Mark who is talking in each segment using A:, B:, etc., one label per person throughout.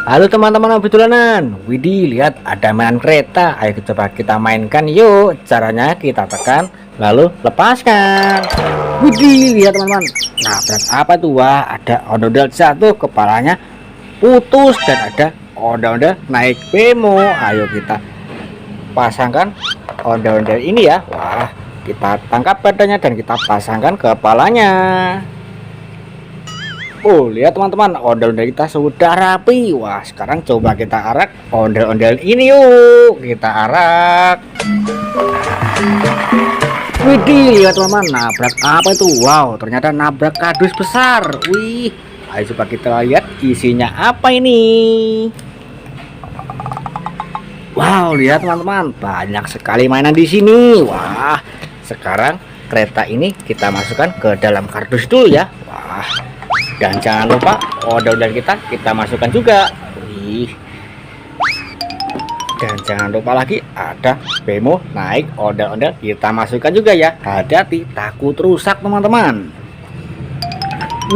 A: Halo teman-teman obitulanan, widih lihat ada mainan kereta. Ayo coba kita mainkan yuk. Caranya kita tekan lalu lepaskan. Widih lihat teman-teman, nabrak apa tuh? Wah, ada ondel-ondel jatuh, kepalanya putus dan ada ondel-ondel naik bemo. Ayo kita pasangkan ondel-ondel ini ya. Wah, kita tangkap badannya dan kita pasangkan kepalanya. Oh, lihat teman-teman, ondel-ondel kita sudah rapi. Wah, sekarang coba kita arak ondel-ondel ini yuk. Kita arak. Widih, lihat teman-teman, nabrak apa itu? Wow, ternyata nabrak kardus besar. Wih, ayo coba kita lihat isinya apa ini. Wow, lihat teman-teman, banyak sekali mainan di sini. Wah, sekarang kereta ini kita masukkan ke dalam kardus dulu ya. Wah, dan jangan lupa ondel-ondel kita masukkan juga. Wih. Dan jangan lupa lagi ada bemo naik ondel-ondel kita masukkan juga ya. Hati-hati takut rusak teman-teman.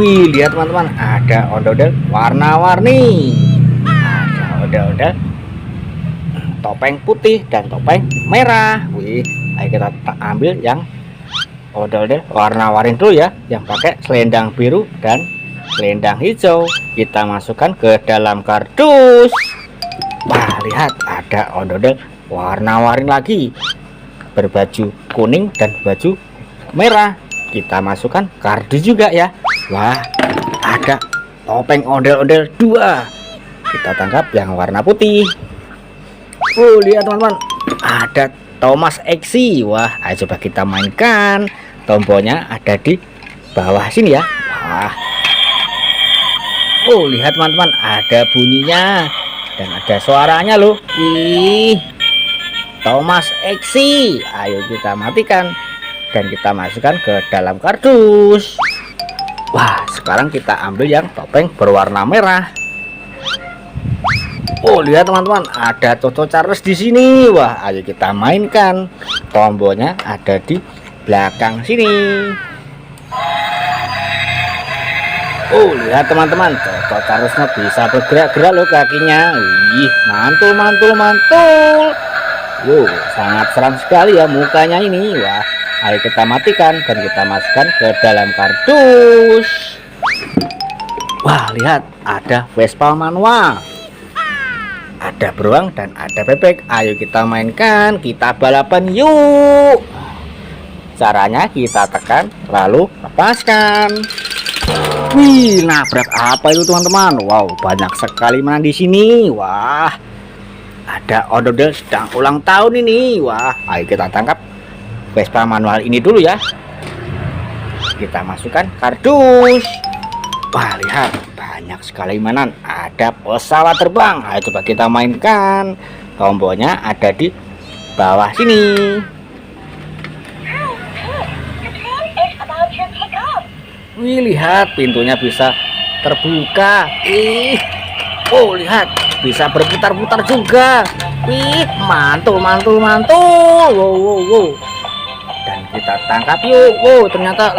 A: Wih, lihat teman-teman, ada ondel-ondel warna-warni. Ada ondel-ondel topeng putih dan topeng merah. Wih, ayo kita ambil yang ondel-ondel warna-warni dulu ya, yang pakai selendang biru dan selendang hijau. Kita masukkan ke dalam kardus. Wah, lihat ada ondel-ondel warna-warni lagi berbaju kuning dan baju merah. Kita masukkan kardus juga ya. Wah, ada topeng ondel-ondel 2. Kita tangkap yang warna putih. Oh, lihat teman-teman, ada Thomas Exi. Wah, ayo coba kita mainkan. Tombolnya ada di bawah sini ya. Wah. Oh, lihat teman-teman, ada bunyinya dan ada suaranya loh. Wih, Thomas Exi. Ayo kita matikan dan kita masukkan ke dalam kardus. Wah, sekarang kita ambil yang topeng berwarna merah. Oh, lihat teman-teman, ada Toto Charles di sini. Wah, ayo kita mainkan. Tombolnya ada di belakang sini. Oh, lihat teman-teman, Toto Charlesnya bisa bergerak-gerak loh kakinya. Wih, mantul, mantul, mantul. Wow, sangat seram sekali ya mukanya ini. Wah, ayo kita matikan dan kita masukkan ke dalam kardus. Wah, lihat ada Vespa manual, ada beruang dan ada bebek. Ayo kita mainkan, kita balapan yuk. Caranya kita tekan lalu lepaskan. Wih, nabrak apa itu teman-teman? Wow, banyak sekali mainan di sini. Wah, ada ondel-ondel sedang ulang tahun ini. Wah, ayo kita tangkap Vespa manual ini dulu ya. Kita masukkan kardus. Wah, lihat banyak sekali mainan. Ada pesawat terbang. Ayo coba kita mainkan. Tombolnya ada di bawah sini. Wih, lihat pintunya bisa terbuka. Ih, oh lihat bisa berputar-putar juga. Wih, mantul, mantul, mantul. Wow, wow, wow. Dan kita tangkap yuk. Wow, ternyata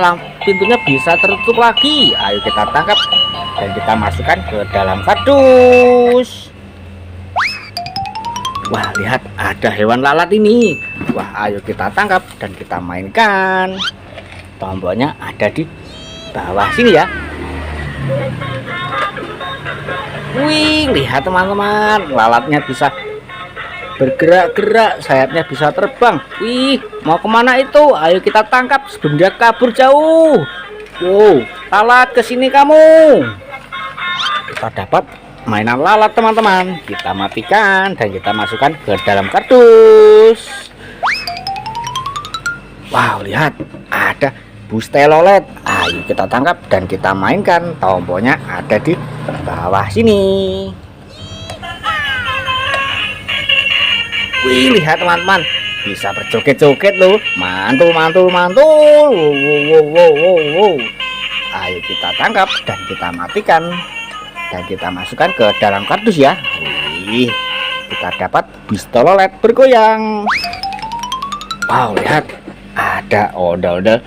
A: pintunya bisa tertutup lagi. Ayo kita tangkap dan kita masukkan ke dalam kardus. Wah, lihat ada hewan lalat ini. Wah, ayo kita tangkap dan kita mainkan. Tombolnya ada di bawah sini ya. Wih, lihat teman-teman, lalatnya bisa bergerak-gerak, sayapnya bisa terbang. Wih, mau kemana itu? Ayo kita tangkap sebelum dia kabur jauh. Wow, lalat kesini kamu. Kita dapat mainan lalat teman-teman. Kita matikan dan kita masukkan ke dalam kardus. Wow, lihat ada bus telolet. Ayo kita tangkap dan kita mainkan. Tombolnya ada di bawah sini. Wih, lihat teman-teman, bisa berjoget-joget loh. Mantul, mantul, mantul. Wow, wow, wow, wow, wow. Ayo kita tangkap dan kita matikan dan kita masukkan ke dalam kardus ya. Wih, kita dapat bus telolet bergoyang. Wow, lihat ada ondel-ondel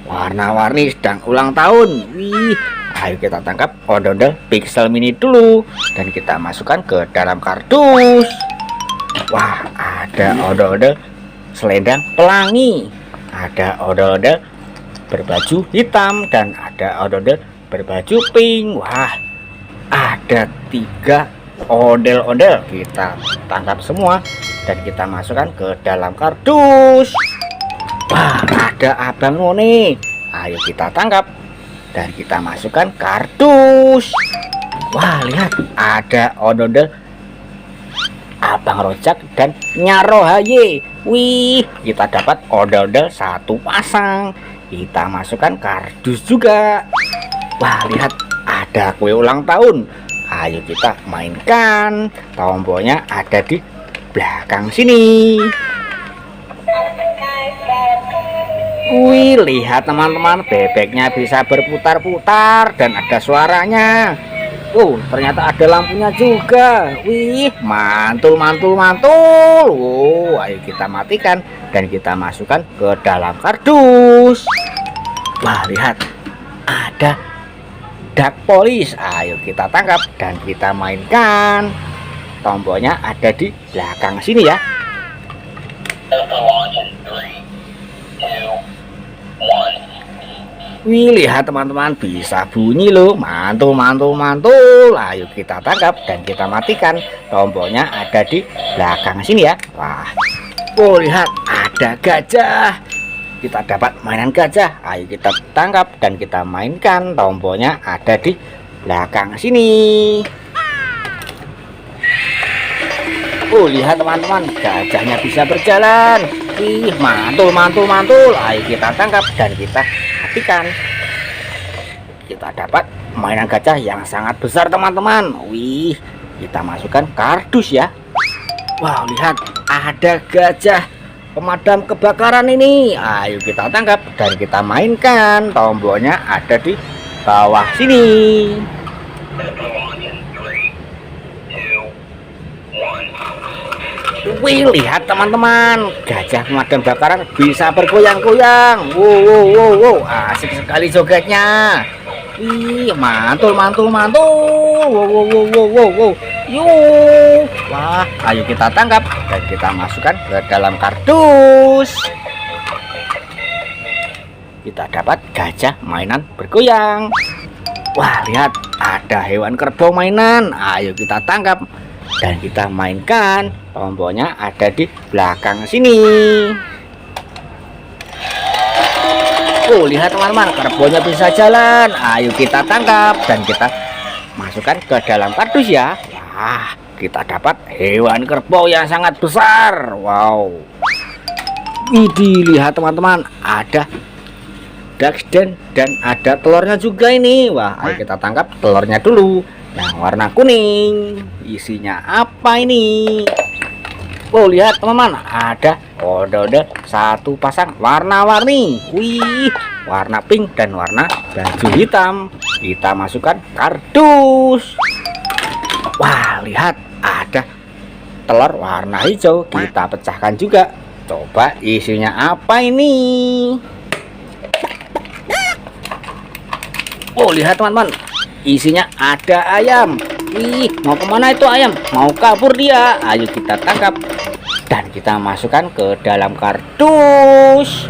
A: warna-warni sedang ulang tahun. Wih, Ayo kita tangkap ondel-ondel pixel mini dulu dan kita masukkan ke dalam kardus. Wah, ada ondel-ondel selendang pelangi, ada ondel-ondel berbaju hitam, dan ada ondel-ondel berbaju pink. Wah, ada 3 ondel-ondel. Kita tangkap semua dan kita masukkan ke dalam kardus. Wah, ada abang none. Ayo kita tangkap dan kita masukkan kardus. Wah, lihat, ada ondel-ondel abang rojak dan nyarohaye. Wih, kita dapat ondel-ondel 1 pasang. Kita masukkan kardus juga. Wah, lihat, ada kue ulang tahun. Ayo kita mainkan. Tombolnya ada di belakang sini. Wih, lihat teman-teman, bebeknya bisa berputar-putar dan ada suaranya. Oh, ternyata ada lampunya juga. Wih, mantul, mantul, mantul. Oh, ayo kita matikan dan kita masukkan ke dalam kardus. Wah, lihat, ada duck police. Ayo kita tangkap dan kita mainkan. Tombolnya ada di belakang sini ya. Wih, lihat teman-teman, bisa bunyi loh. Mantul, mantul, mantul. Ayo kita tangkap dan kita matikan. Tombolnya ada di belakang sini ya. Wah, oh, lihat, ada gajah. Kita dapat mainan gajah. Ayo kita tangkap dan kita mainkan. Tombolnya ada di belakang sini. Oh, lihat teman-teman, gajahnya bisa berjalan. Ih, mantul, mantul, mantul. Ayo kita tangkap dan kita matikan. Kita dapat mainan gajah yang sangat besar teman-teman. Wih, kita masukkan kardus ya. Wow, lihat, ada gajah pemadam kebakaran ini. Ayo kita tangkap dan kita mainkan. Tombolnya ada di bawah sini. Wih, lihat teman-teman, gajah pemadam kebakaran bisa bergoyang-goyang. Wow, wow, wow, wow, asik sekali jogetnya. Wih, mantul, mantul, mantul. Wow, wow, wow, wow, wow, wow. Yuk, wah, ayo kita tangkap dan kita masukkan ke dalam kardus. Kita dapat gajah mainan bergoyang. Wah, lihat, ada hewan kerbau mainan. Ayo kita tangkap dan kita mainkan. Tombolnya ada di belakang sini. Oh, lihat teman-teman, kerbaunya bisa jalan. Ayo kita tangkap dan kita masukkan ke dalam kardus ya. Wah, kita dapat hewan kerbau yang sangat besar. Wow, ini lihat teman-teman, ada duckden dan ada telurnya juga ini. Wah, ayo kita tangkap telurnya dulu. Nah, warna kuning. Isinya apa ini? Oh, lihat teman-teman, ada ondel-ondel 1 pasang warna-warni. Wih, warna pink dan warna baju hitam. Kita masukkan kardus. Wah, lihat, ada telur warna hijau. Kita pecahkan juga. Coba isinya apa ini? Oh, lihat teman-teman, isinya ada ayam. Ih, mau kemana itu ayam? Mau kabur dia. Ayo kita tangkap dan kita masukkan ke dalam kardus.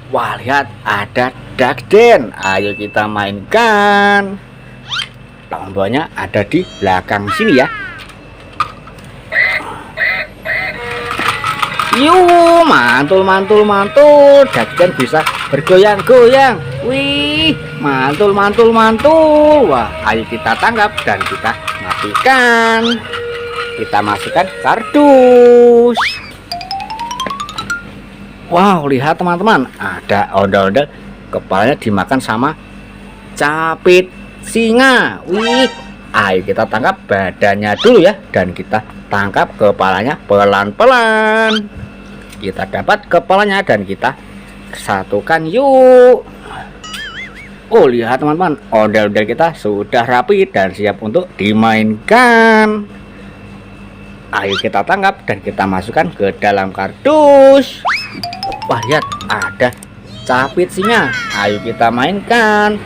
A: Wah, lihat, ada duckden. Ayo kita mainkan. Tombolnya ada di belakang sini ya. Yuk, mantul, mantul, mantul. Duckden bisa bergoyang-goyang. Wih, mantul, mantul, mantul. Wah, ayo kita tangkap dan kita matikan. Kita masukkan kardus. Wow, lihat teman-teman, ada ondel-ondel kepalanya dimakan sama capit singa. Wih, ayo kita tangkap badannya dulu ya dan kita tangkap kepalanya pelan-pelan. Kita dapat kepalanya dan kita satukan yuk. Oh, lihat teman-teman, ondel-ondel kita sudah rapi dan siap untuk dimainkan. Ayo kita tangkap dan kita masukkan ke dalam kardus. Wah, lihat, ada capit singa. Ayo kita mainkan.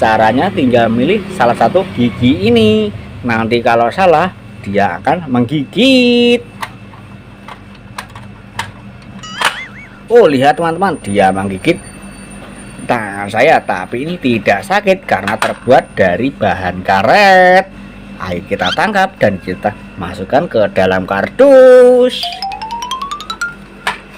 A: Caranya tinggal milih salah satu gigi ini. Nanti kalau salah, dia akan menggigit. Oh, lihat teman-teman, dia menggigit tangan saya, tapi ini tidak sakit karena terbuat dari bahan karet. Ayo kita tangkap dan kita masukkan ke dalam kardus.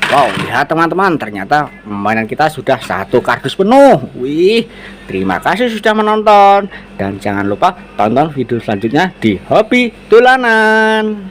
A: Wow, lihat teman-teman, ternyata mainan kita sudah satu kardus penuh. Wih, terima kasih sudah menonton. Dan jangan lupa tonton video selanjutnya di Hobi Dolanan.